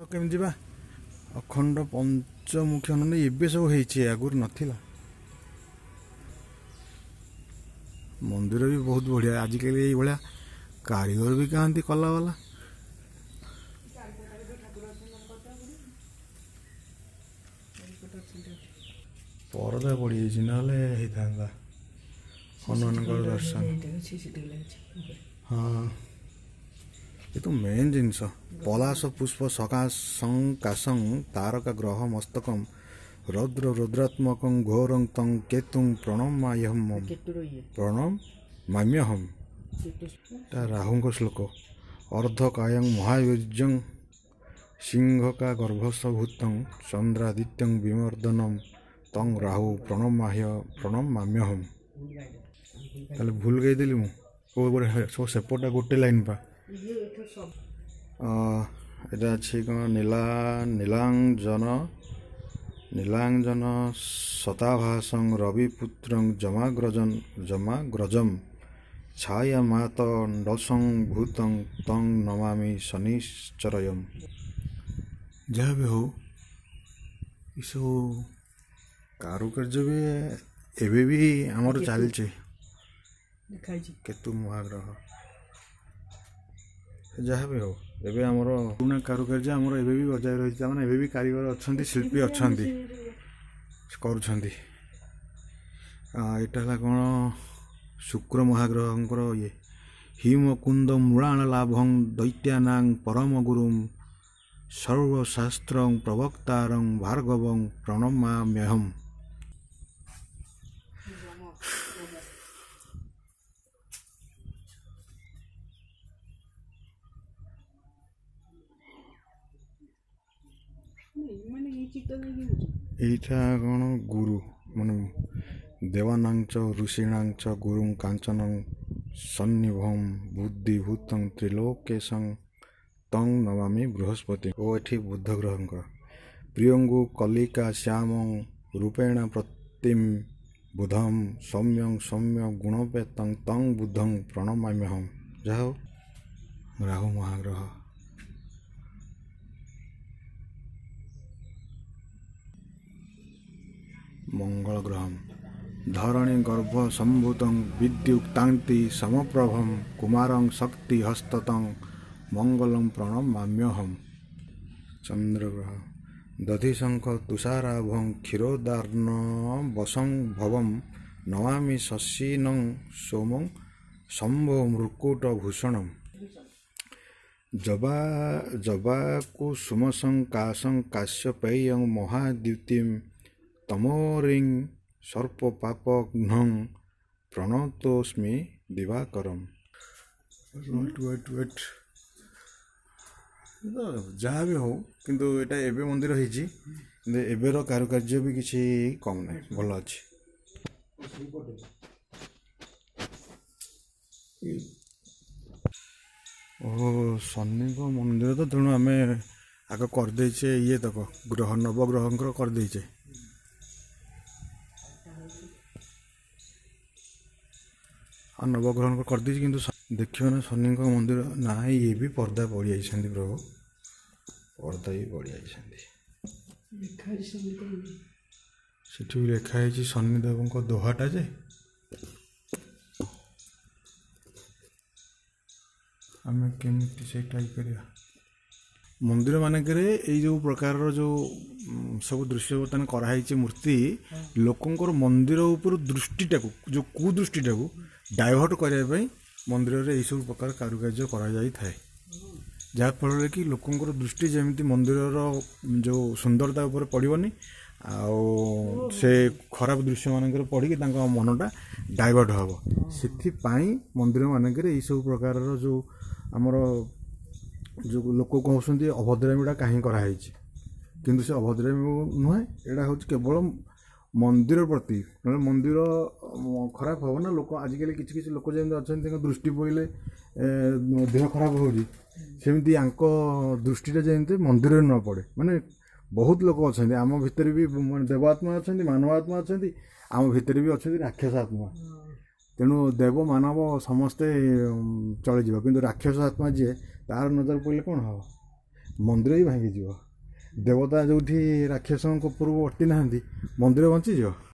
କେମିତି ଯିବା ଅଖଣ୍ଡ ପଞ୍ଚମୁଖୀ ଅନନ୍ତ ଏବେ ସବୁ ହେଇଛି, ଆଗରୁ ନଥିଲା। ମନ୍ଦିର ବି ବହୁତ ବଢ଼ିଆ। ଆଜିକାଲି ଏଇଭଳିଆ କାରିଗର ବି କାହାନ୍ତି କଲା ବାଲା। ପରଦା ପଡ଼ିଯାଇଛି, ନହେଲେ ହେଇଥାନ୍ତା ହନୁମାନଙ୍କର ଦର୍ଶନ। ହଁ, ଏ ତ ମେନ୍ ଜିନିଷ। ପଲାଶ ପୁଷ୍ପ ସକାଶଂ ତାରକା ଗ୍ରହ ମସ୍ତକମ୍ ରୌଦ୍ର ରୁଦ୍ରାତ୍ମକଂ ଘୋରଂ ତଂ କେତୁଂ ପ୍ରଣମାମ୍ୟହମ୍। ତା ରାହୁଙ୍କ ଶ୍ଲୋକ। ଅର୍ଦ୍ଧକାୟଂ ମହାବୀର୍ଯ୍ୟଂ ସିଂହକା ଗର୍ଭସ୍ଭୂତଂ ଚନ୍ଦ୍ରାଦିତ୍ୟଂ ବିମର୍ଦନମ୍ ତଂ ରାହୁ ପ୍ରଣମାମ୍ୟହମ୍। ତାହେଲେ ଭୁଲ ଗାଇଦେଲି ମୁଁ। ସବୁ ସେପଟା ଗୋଟେ ଲାଇନ୍ ପା। এটা ଅଛି କ'ଣ ନୀଳାଞ୍ଜନ ଶତାଭାସଂ ରବିପୁତ୍ରଂ ଜମାଗ୍ରଜମ୍ ଛାୟାମାତଣ୍ଡସଂ ଭୂତଂ ତଂ ନମାମି ଶନିଶ୍ଚରୟମ୍। ଯାହା ବି ହଉ, ଏସବୁ କାରୁକାର୍ଯ୍ୟ ବି ଏବେ ବି ଆମର ଚାଲିଛି। କେତୁ ମହାଗ୍ରହ ଯାହା ବି ହଉ, ଏବେ ଆମର ପୁରୁଣା କାରୁକାର୍ଯ୍ୟ ଆମର ଏବେ ବି ବଜାୟ ରହିଛି। ତାମାନେ ଏବେ ବି କାରିଗର ଅଛନ୍ତି, ଶିଳ୍ପୀ ଅଛନ୍ତି, କରୁଛନ୍ତି। ଏଇଟା ହେଲା କ'ଣ, ଶୁକ୍ର ମହାଗ୍ରହଙ୍କର ଇଏ। ହିମକୁନ୍ଦ ମୃଳାଣ ଲାଭଂ ଦୈତ୍ୟାନାଂ ପରମ ଗୁରୁଂ ସର୍ବଶାସ୍ତ୍ରଂ ପ୍ରବକ୍ତାରଂ ଭାର୍ଗବଂ ପ୍ରଣମାମ୍ୟହମ୍। এইটা କ'ଣ ଗୁରୁ, ମାନେ ଦେବାନାଞ୍ଚ ଋଷୀଣାଞ୍ଚ ଗୁରୁଂ କାଞ୍ଚନଂ ସନ୍ନିଭଂ ବୁଦ୍ଧିଭୂତଂ ତ୍ରିଲୋକେଶଂ ତଂ ନମାମି ବୃହସ୍ପତି। ଓ ଏଠି ବୁଦ୍ଧ ଗ୍ରହଙ୍କର ପ୍ରିୟଙ୍ଗୁ କଲିକା ଶ୍ୟାମଂ ରୂପେଣ ପ୍ରତିମ ବୁଧଂ ସୌମ୍ୟଂ ସୌମ୍ୟ ଗୁଣପେତଂ ତଂ ବୁଦ୍ଧଂ ପ୍ରଣମାମ୍ୟହମ୍। ଯାହା ହଉ, ରାହୁ ମହାଗ୍ରହ। ମଙ୍ଗଳ ଗ୍ରହମ୍ ଧରଣୀ ଗର୍ଭ ସମ୍ଭୂତଂ ବିଦ୍ୟୁକ୍ତାନ୍ତି ସମପ୍ରଭଂ କୁମାରଂ ଶକ୍ତି ହସ୍ତତଂ ମଙ୍ଗଲଂ ପ୍ରଣମାମ୍ୟହମ୍। ଚନ୍ଦ୍ରଗ୍ରହ ଦଧିଶଙ୍ଖ ତୁଷାରାଭଂ କ୍ଷୀରୋଦାର୍ଣ୍ଣବସଂ ଭବଂ ନମାମି ଶଶିନଂ ସୋମଂ ଶମ୍ଭୋ ମୃକୁଟ ଭୂଷଣମ୍। ଜବାକୁସୁମସଂ କାଶଂ କାଶ୍ୟପେୟଂ ମହାଦ୍ୟୁତିଂ ତମୋରିଂ ସର୍ପପାପଘ୍ନଂ ପ୍ରଣତୋସ୍ମି ଦିବାକରମ୍। ଯାହା ବି ହଉ, କିନ୍ତୁ ଏଇଟା ଏବେ ମନ୍ଦିର ହେଇଛି, କିନ୍ତୁ ଏବେର କାରୁକାର୍ଯ୍ୟ ବି କିଛି କମ୍ ନାହିଁ, ଭଲ ଅଛି। ଶନିଙ୍କ ମନ୍ଦିର ତ, ତେଣୁ ଆମେ ଆଗ କରିଦେଇଛେ ଇଏ ତକ ଗ୍ରହ ନବଗ୍ରହଙ୍କର କରିଦେଇଛେ। ଆଉ ନବଗ୍ରହଙ୍କ କରିଦେଇଛି, କିନ୍ତୁ ଦେଖିବ ନା ଶନିଙ୍କ ମନ୍ଦିର ନା, ଇଏ ବି ପର୍ଦ୍ଦା ପଡ଼ିଯାଇଛନ୍ତି। ପ୍ରଭୁ ପର୍ଦ୍ଦା ବି ପଡ଼ିଯାଇଛନ୍ତି। ସେଠି ବି ଲେଖା ହେଇଛି ଶନିଦେବଙ୍କ ଦୋହାଟା, ଯେ ଆମେ କେମିତି ସେଇଟା କରିବା। ମନ୍ଦିର ମାନଙ୍କରେ ଏଇ ଯେଉଁ ପ୍ରକାରର ଯେଉଁ ସବୁ ଦୃଶ୍ୟ ବର୍ତ୍ତମାନ କରାହେଇଛି ମୂର୍ତ୍ତି, ଲୋକଙ୍କର ମନ୍ଦିର ଉପରୁ ଦୃଷ୍ଟିଟାକୁ, ଯେଉଁ କୁଦୃଷ୍ଟିଟାକୁ ଡାଇଭର୍ଟ କରିବା ପାଇଁ ମନ୍ଦିରରେ ଏଇସବୁ ପ୍ରକାର କାରୁକାର୍ଯ୍ୟ କରାଯାଇଥାଏ। ଯାହାଫଳରେ କି ଲୋକଙ୍କର ଦୃଷ୍ଟି ଯେମିତି ମନ୍ଦିରର ଯେଉଁ ସୁନ୍ଦରତା ଉପରେ ପଡ଼ିବନି, ଆଉ ସେ ଖରାପ ଦୃଶ୍ୟ ମାନଙ୍କରେ ପଡ଼ିକି ତାଙ୍କ ମନଟା ଡାଇଭର୍ଟ ହେବ। ସେଥିପାଇଁ ମନ୍ଦିର ମାନଙ୍କରେ ଏଇସବୁ ପ୍ରକାରର ଯେଉଁ ଆମର ଯେଉଁ ଲୋକ କହୁଛନ୍ତି ଅଭଦ୍ରାମୀଟା କାହିଁ କରାହେଇଛି, କିନ୍ତୁ ସେ ଅଭଦ୍ରାମୀ ନୁହେଁ, ଏଇଟା ହେଉଛି କେବଳ ମନ୍ଦିର ପ୍ରତି। ନହେଲେ ମନ୍ଦିର ଖରାପ ହେବ ନା। ଲୋକ ଆଜିକାଲି କିଛି କିଛି ଲୋକ ଯେମିତି ଅଛନ୍ତି, ତାଙ୍କ ଦୃଷ୍ଟି ପଡ଼ିଲେ ଦେହ ଖରାପ ହେଉଛି, ସେମିତି ଆଙ୍କ ଦୃଷ୍ଟିଟା ଯେମିତି ମନ୍ଦିରରେ ନ ପଡ଼େ। ମାନେ ବହୁତ ଲୋକ ଅଛନ୍ତି, ଆମ ଭିତରେ ବି ଦେବାତ୍ମା ଅଛନ୍ତି, ମାନବ ଆତ୍ମା ଅଛନ୍ତି, ଆମ ଭିତରେ ବି ଅଛନ୍ତି ରାକ୍ଷସ ଆତ୍ମା। ତେଣୁ ଦେବ ମାନବ ସମସ୍ତେ ଚଳିଯିବ, କିନ୍ତୁ ରାକ୍ଷସ ଆତ୍ମା ଯିଏ, ତାର ନଜର ପଡ଼ିଲେ କ'ଣ ହେବ? ମନ୍ଦିର ବି ଭାଙ୍ଗିଯିବ। ଦେବତା ଯେଉଁଠି ରାକ୍ଷସଙ୍କ ଉପରକୁ ଅଟି ନାହାନ୍ତି ମନ୍ଦିର ବଞ୍ଚିଯିବ।